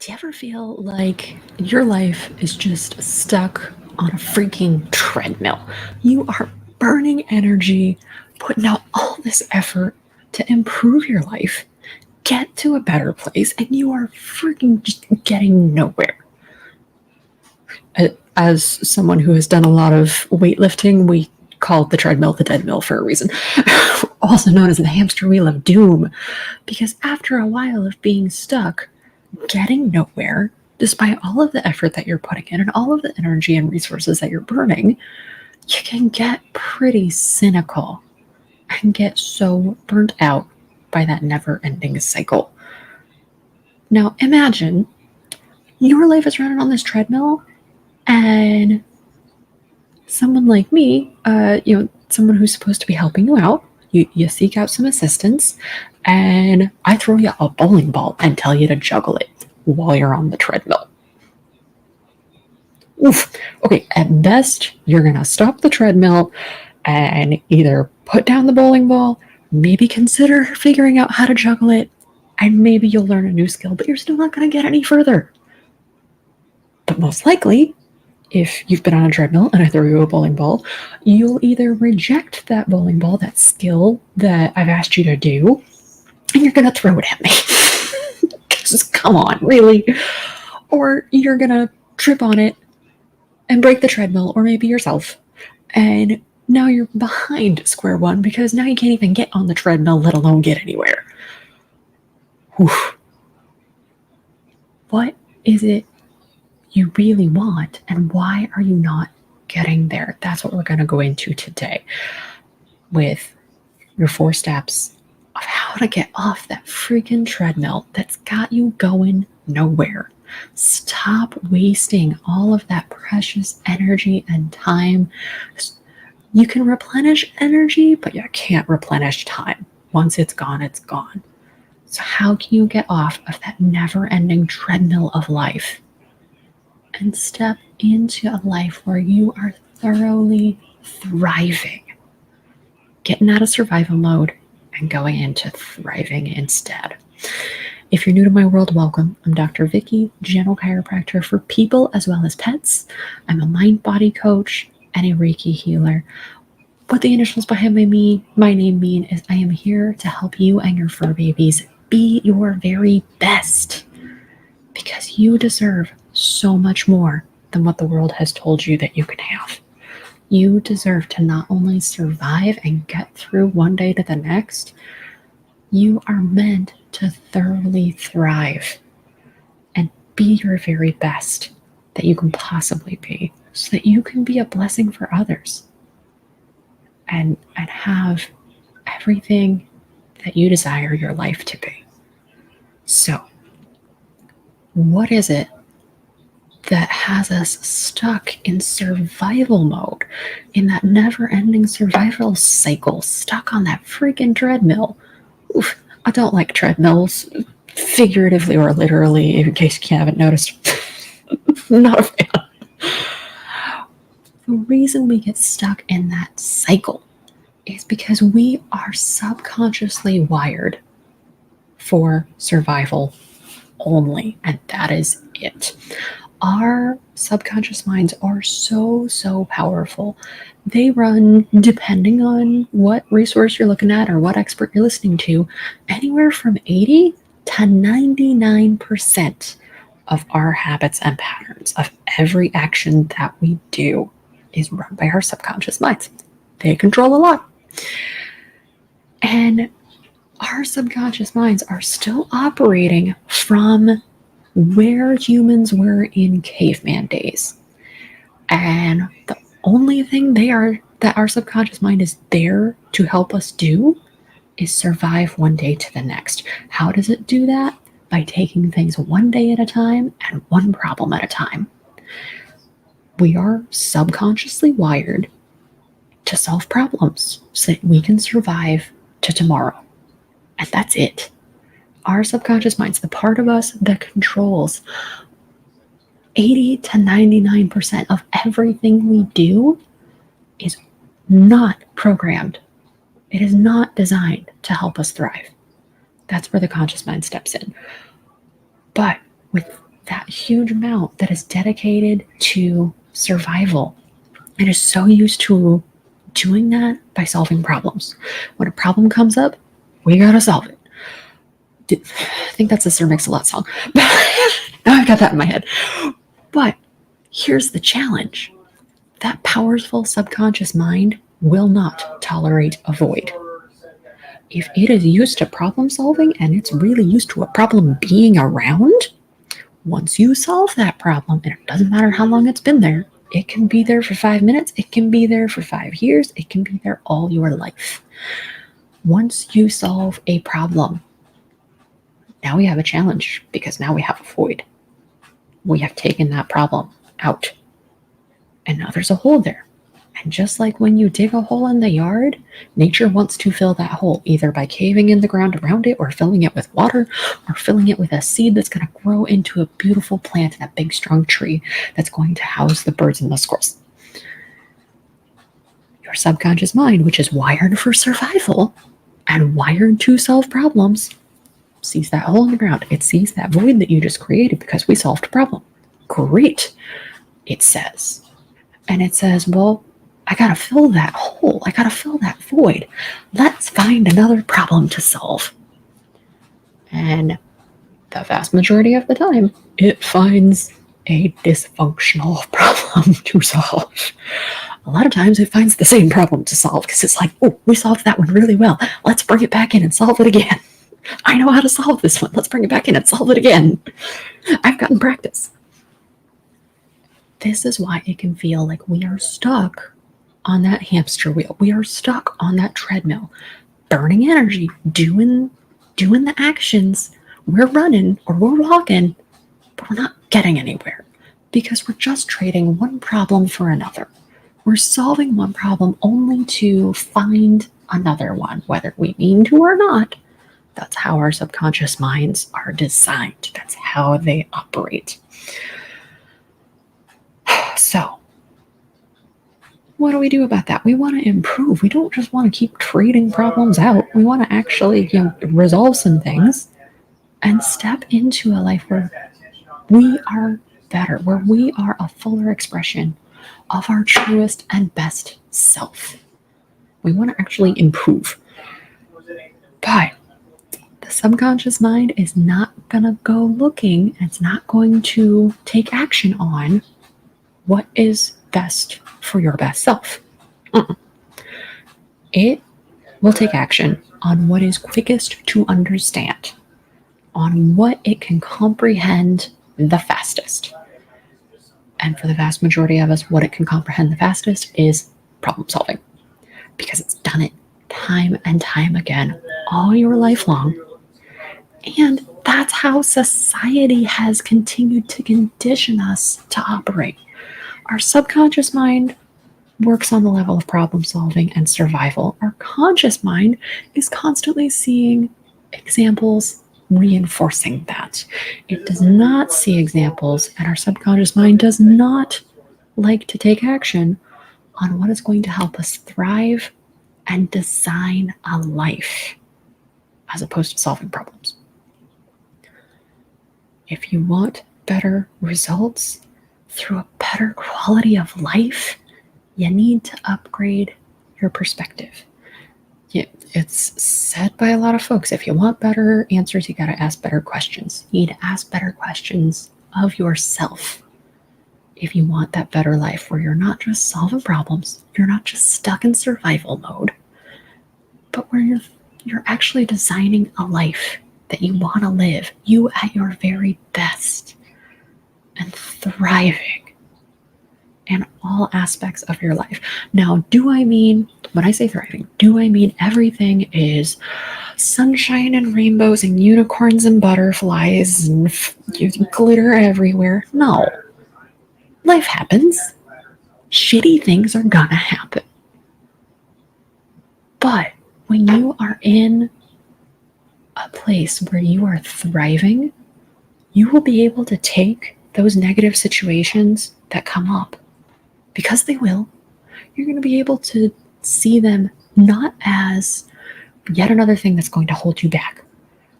Do you ever feel like your life is just stuck on a freaking treadmill? You are burning energy, putting out all this effort to improve your life, get to a better place, and you are freaking just getting nowhere. As someone who has done a lot of weightlifting, we call the treadmill the dead mill for a reason, also known as the hamster wheel of doom, because after a while of being stuck, getting nowhere, despite all of the effort that you're putting in and all of the energy and resources that you're burning, you can get pretty cynical and get so burnt out by that never ending cycle. Now, imagine your life is running on this treadmill, and someone like me, someone who's supposed to be helping you out, you seek out some assistance, and I throw you a bowling ball and tell you to juggle it while you're on the treadmill. Oof. Okay, at best, you're going to stop the treadmill and either put down the bowling ball, maybe consider figuring out how to juggle it, and maybe you'll learn a new skill, but you're still not going to get any further. But most likely, if you've been on a treadmill and I throw you a bowling ball, you'll either reject that bowling ball, that skill that I've asked you to do, and you're going to throw it at me. Just come on, really? Or you're going to trip on it and break the treadmill, or maybe yourself. And now you're behind square one because now you can't even get on the treadmill, let alone get anywhere. Whew. What is it you really want, and why are you not getting there? That's what we're going to go into today with your 4 steps of how to get off that freaking treadmill that's got you going nowhere. Stop wasting all of that precious energy and time. You can replenish energy, but you can't replenish time. Once it's gone, it's gone. So how can you get off of that never-ending treadmill of life and step into a life where you are thoroughly thriving? Getting out of survival mode and going into thriving instead. If you're new to my world, welcome. I'm Dr. Vicky, general chiropractor for people as well as pets. I'm a mind-body coach and a Reiki healer. What the initials behind my name mean is I am here to help you and your fur babies be your very best, because you deserve so much more than what the world has told you that you can have. You deserve to not only survive and get through one day to the next, you are meant to thoroughly thrive and be your very best that you can possibly be, so that you can be a blessing for others and have everything that you desire your life to be. So, what is it that has us stuck in survival mode, in that never-ending survival cycle, stuck on that freaking treadmill? Oof, I don't like treadmills, figuratively or literally, in case you haven't noticed. Not a fan. The reason we get stuck in that cycle is because we are subconsciously wired for survival only, and that is it. Our subconscious minds are so powerful. They run, depending on what resource you're looking at or what expert you're listening to, anywhere from 80 to 99% of our habits and patterns, of every action that we do, is run by our subconscious minds. They control a lot. And our subconscious minds are still operating from where humans were in caveman days. And the only thing that our subconscious mind is there to help us do is survive one day to the next. How does it do that? By taking things one day at a time and one problem at a time. We are subconsciously wired to solve problems so that we can survive to tomorrow. And that's it. Our subconscious mind's the part of us that controls 80 to 99% of everything we do is not programmed. It is not designed to help us thrive. That's where the conscious mind steps in. But with that huge amount that is dedicated to survival. It is so used to doing that by solving problems. When a problem comes up, we gotta solve it. I think that's a Sir Mix-a-Lot song. Now I've got that in my head. But here's the challenge. That powerful subconscious mind will not tolerate a void. If it is used to problem solving and it's really used to a problem being around, once you solve that problem, and it doesn't matter how long it's been there, it can be there for 5 minutes, it can be there for 5 years, it can be there all your life. Once you solve a problem, now we have a challenge because now we have a void. We have taken that problem out. And now there's a hole there. And just like when you dig a hole in the yard, nature wants to fill that hole either by caving in the ground around it or filling it with water or filling it with a seed that's going to grow into a beautiful plant and a big strong tree that's going to house the birds and the squirrels. Your subconscious mind, which is wired for survival and wired to solve problems, sees that hole in the ground. It sees that void that you just created because we solved a problem. Great, it says. And it says, well, I gotta fill that hole. I gotta fill that void. Let's find another problem to solve. And the vast majority of the time, it finds a dysfunctional problem to solve. A lot of times it finds the same problem to solve because it's like, oh, we solved that one really well. Let's bring it back in and solve it again. I know how to solve this one. Let's bring it back in and solve it again. I've gotten practice. This is why it can feel like we are stuck on that hamster wheel. We are stuck on that treadmill, burning energy, doing the actions. We're running or we're walking, but we're not getting anywhere because we're just trading one problem for another. We're solving one problem only to find another one, whether we mean to or not. That's how our subconscious minds are designed. That's how they operate. So, what do we do about that? We want to improve. We don't just want to keep trading problems out. We want to actually, resolve some things and step into a life where we are better, where we are a fuller expression of our truest and best self. We want to actually improve. But the subconscious mind is not going to go looking, it's not going to take action on what is best for your best self. It will take action on what is quickest to understand, on what it can comprehend the fastest. And for the vast majority of us, what it can comprehend the fastest is problem solving, because it's done it time and time again all your life long. And that's how society has continued to condition us to operate. Our subconscious mind works on the level of problem solving and survival. Our conscious mind is constantly seeing examples reinforcing that. It does not see examples, and our subconscious mind does not like to take action on what is going to help us thrive and design a life as opposed to solving problems. If you want better results through a better quality of life, you need to upgrade your perspective. It's said by a lot of folks, if you want better answers, you got to ask better questions. You need to ask better questions of yourself if you want that better life where you're not just solving problems, you're not just stuck in survival mode, but where you're actually designing a life that you want to live, you at your very best, and thriving in all aspects of your life. Now, when I say thriving, do I mean everything is sunshine and rainbows and unicorns and butterflies and glitter everywhere? No. Life happens. Shitty things are gonna happen. But when you are in a place where you are thriving, you will be able to take those negative situations that come up, because they will. You're going to be able to see them not as yet another thing that's going to hold you back,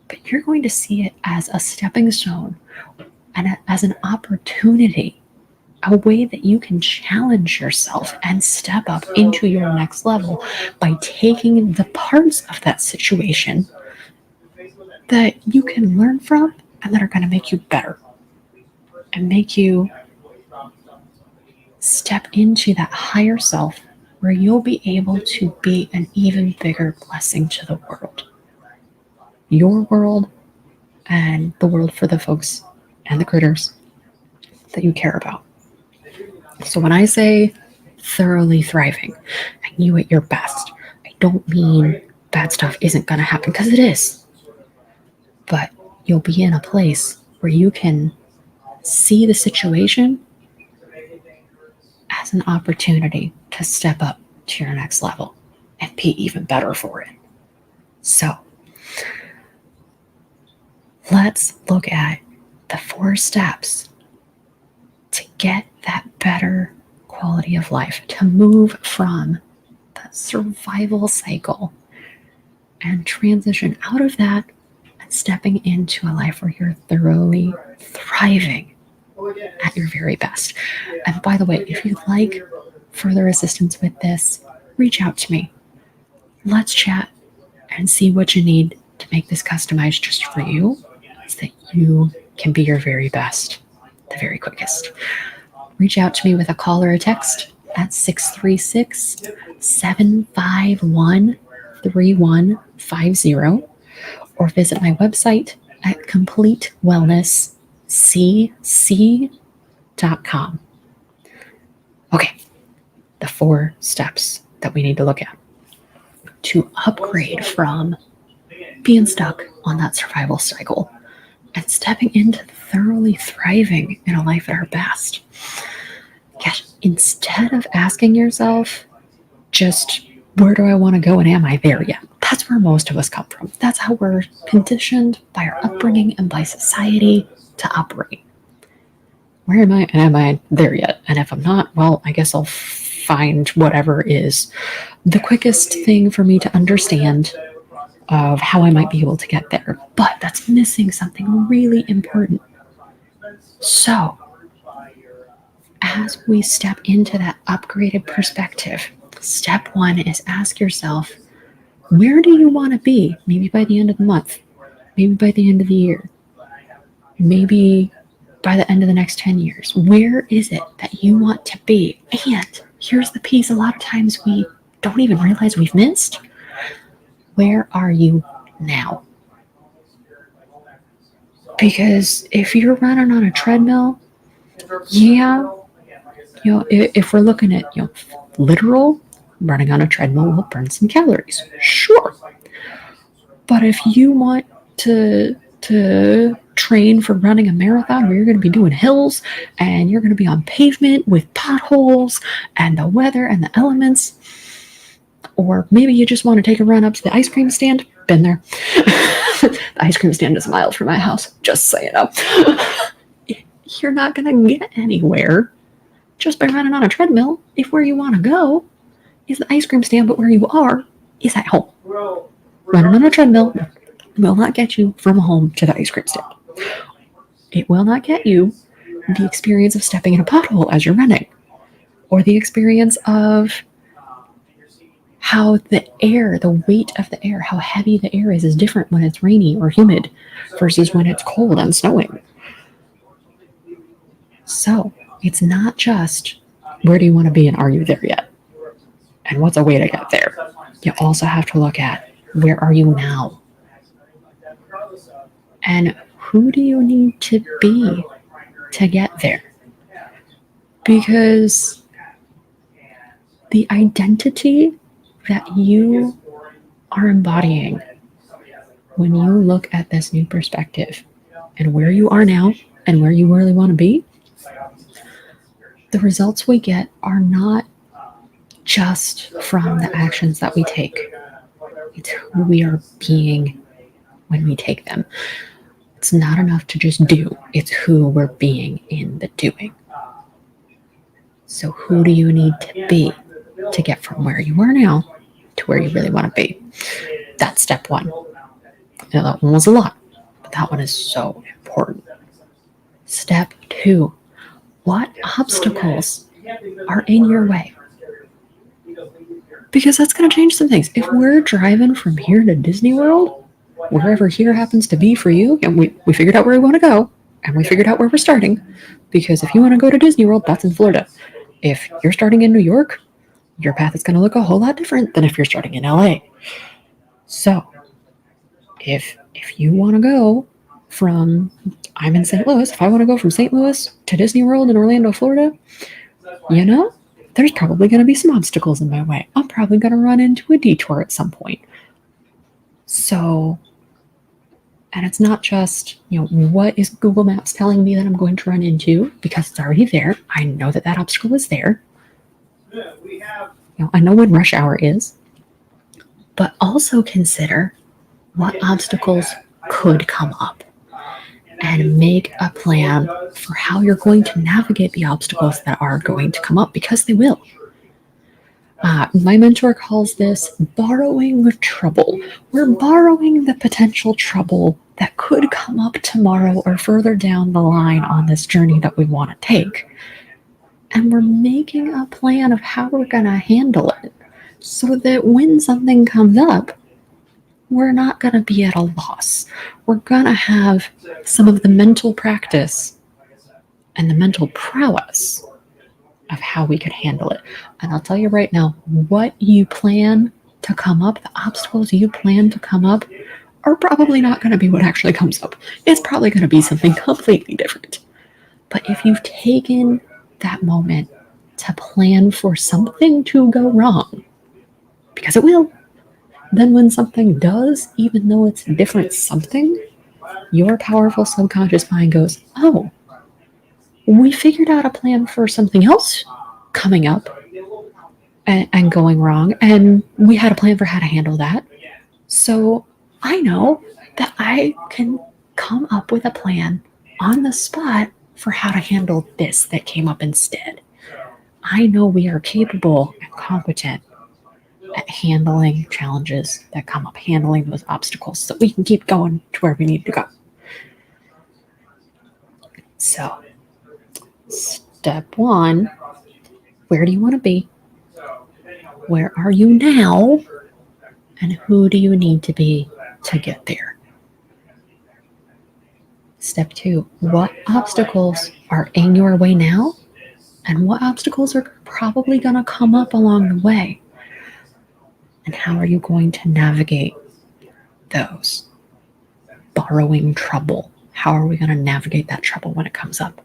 but you're going to see it as a stepping stone and as an opportunity, a way that you can challenge yourself and step up into your next level by taking the parts of that situation that you can learn from and that are going to make you better and make you step into that higher self where you'll be able to be an even bigger blessing to the world. Your world and the world for the folks and the critters that you care about. So when I say thoroughly thriving and you at your best, I don't mean bad stuff isn't going to happen, because it is. But you'll be in a place where you can see the situation as an opportunity to step up to your next level and be even better for it. So let's look at the 4 steps to get that better quality of life, to move from the survival cycle and transition out of that and stepping into a life where you're thoroughly thriving at your very best. And by the way, if you'd like further assistance with this, reach out to me. Let's chat and see what you need to make this customized just for you, so that you can be your very best the very quickest. Reach out to me with a call or a text at 636-751-3150, or visit my website at completewellnesscc.com. Okay, the 4 steps that we need to look at to upgrade from being stuck on that survival cycle and stepping into thoroughly thriving in a life at our best. Gosh, instead of asking yourself just, where do I want to go and am I there yet? That's where most of us come from. That's how we're conditioned by our upbringing and by society to operate. Where am I, and am I there yet? And if I'm not, well, I guess I'll find whatever is the quickest thing for me to understand of how I might be able to get there. But that's missing something really important. So, as we step into that upgraded perspective, step 1 is ask yourself, where do you want to be? Maybe by the end of the month, maybe by the end of the year, maybe by the end of the next 10 years. Where is it that you want to be? And here's the piece a lot of times we don't even realize we've missed. Where are you now? Because if you're running on a treadmill, yeah, if we're looking at, literal, running on a treadmill will burn some calories. Sure. But if you want to train for running a marathon where you're going to be doing hills and you're going to be on pavement with potholes and the weather and the elements, or maybe you just want to take a run up to the ice cream stand, been there. The ice cream stand is a mile from my house, just so you know. You're not going to get anywhere just by running on a treadmill if where you want to go is the ice cream stand, but where you are is at home. Running on a treadmill will not get you from home to the ice cream stand. It will not get you the experience of stepping in a pothole as you're running, or the experience of how the air, the weight of the air, how heavy the air is different when it's rainy or humid versus when it's cold and snowing. So it's not just, where do you want to be and are you there yet? And what's a way to get there? You also have to look at, where are you now? And who do you need to be to get there? Because the identity that you are embodying when you look at this new perspective and where you are now and where you really want to be, the results we get are not just from the actions that we take. It's who we are being when we take them. It's not enough to just do. It's who we're being in the doing. So who do you need to be to get from where you are now to where you really want to be? That's step 1. Now, that one was a lot, but that one is so important. Step 2, what obstacles are in your way? Because that's going to change some things. If we're driving from here to Disney World, wherever here happens to be for you, and we figured out where we want to go, and we figured out where we're starting, because if you want to go to Disney World, that's in Florida. If you're starting in New York, your path is going to look a whole lot different than if you're starting in LA. So, if you want to go from, I'm in St. Louis, if I want to go from St. Louis to Disney World in Orlando, Florida, there's probably going to be some obstacles in my way. I'm probably going to run into a detour at some point. So, and it's not just, what is Google Maps telling me that I'm going to run into, because it's already there. I know that obstacle is there. I know when rush hour is. But also consider what obstacles could come up and make a plan for how you're going to navigate the obstacles that are going to come up, because they will. My mentor calls this borrowing trouble. We're borrowing the potential trouble that could come up tomorrow or further down the line on this journey that we want to take. And we're making a plan of how we're going to handle it so that when something comes up, we're not going to be at a loss. We're going to have some of the mental practice and the mental prowess of how we could handle it. And I'll tell you right now, what you plan to come up, the obstacles you plan to come up, are probably not going to be what actually comes up. It's probably going to be something completely different. But if you've taken that moment to plan for something to go wrong, because it will, then when something does, even though it's a different something, your powerful subconscious mind goes, oh, we figured out a plan for something else coming up and going wrong, and we had a plan for how to handle that. So I know that I can come up with a plan on the spot for how to handle this that came up instead. I know we are capable and competent at handling challenges that come up, handling those obstacles, so we can keep going to where we need to go. So, step 1, where do you want to be? Where are you now? And who do you need to be to get there? Step 2, what obstacles are in your way now? And what obstacles are probably going to come up along the way? And how are you going to navigate those? Borrowing trouble. How are we going to navigate that trouble when it comes up?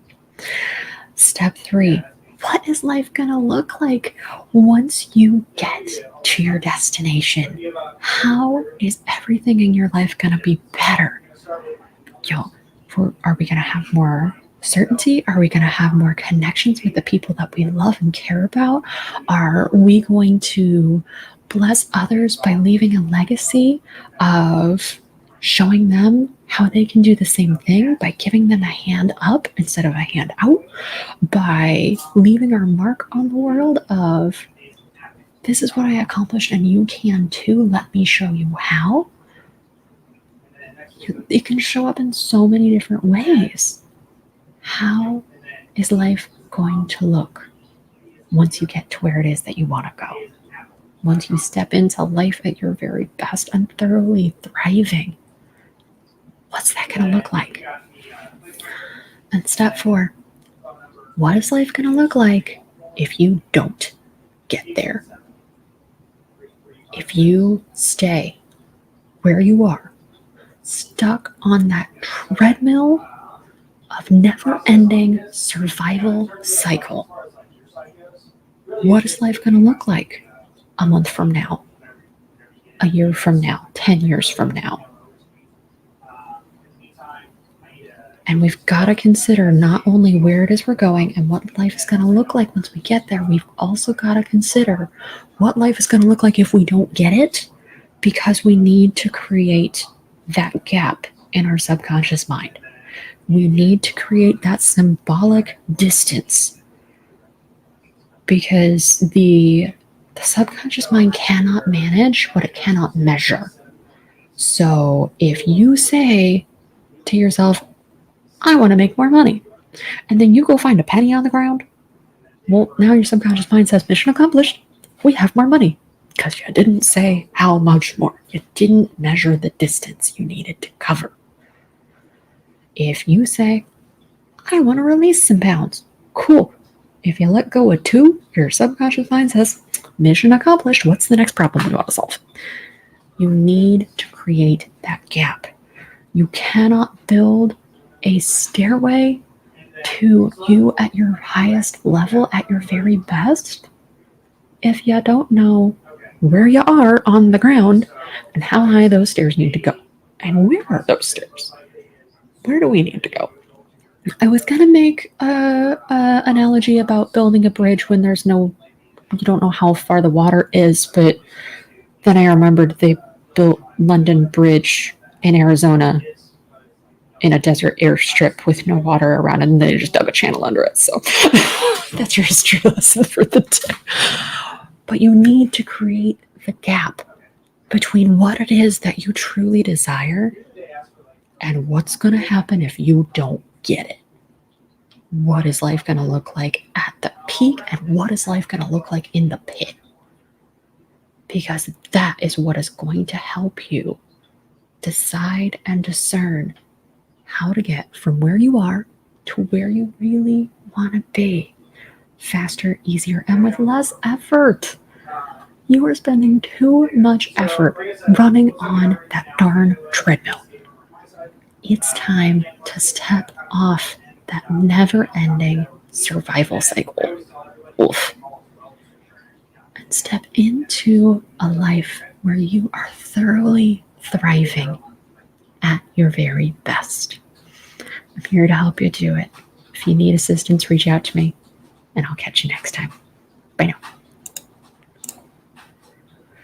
Step 3, what is life going to look like once you get to your destination? How is everything in your life going to be better? Are we going to have more certainty? Are we going to have more connections with the people that we love and care about? Are we going to bless others by leaving a legacy of showing them how they can do the same thing, by giving them a hand up instead of a hand out, by leaving our mark on the world of, this is what I accomplished and you can too, let me show you how? It can show up in so many different ways. How is life going to look once you get to where it is that you want to go? Once you step into life at your very best and thoroughly thriving, what's that going to look like? And step 4, what is life going to look like if you don't get there? If you stay where you are, stuck on that treadmill of never-ending survival cycle, what is life going to look like a month from now, a year from now, 10 years from now? And we've got to consider not only where it is we're going and what life is going to look like once we get there, we've also got to consider what life is going to look like if we don't get it, because we need to create that gap in our subconscious mind. We need to create that symbolic distance, because the subconscious mind cannot manage what it cannot measure. So if you say to yourself, I want to make more money, and then you go find a penny on the ground, well, now your subconscious mind says, mission accomplished. We have more money. Because you didn't say how much more. You didn't measure the distance you needed to cover. If you say, I want to release some pounds, cool. If you let go of 2, your subconscious mind says, mission accomplished. What's the next problem you want to solve? You need to create that gap. You cannot build a stairway to you at your highest level, at your very best, if you don't know where you are on the ground and how high those stairs need to go. And where are those stairs? Where do we need to go? I was going to make a analogy about building a bridge when there's no, you don't know how far the water is, but then I remembered they built London Bridge in Arizona in a desert airstrip with no water around, and they just dug a channel under it. So that's your history lesson for the day. But you need to create the gap between what it is that you truly desire and what's going to happen if you don't get it. What is life going to look like at the peak, and what is life going to look like in the pit? Because that is what is going to help you decide and discern how to get from where you are to where you really want to be. Faster, easier, and with less effort. You are spending too much effort running on that darn treadmill. It's time to step off that never-ending survival cycle. Oof. And step into a life where you are thoroughly thriving at your very best. I'm here to help you do it. If you need assistance, reach out to me, and I'll catch you next time. Bye now.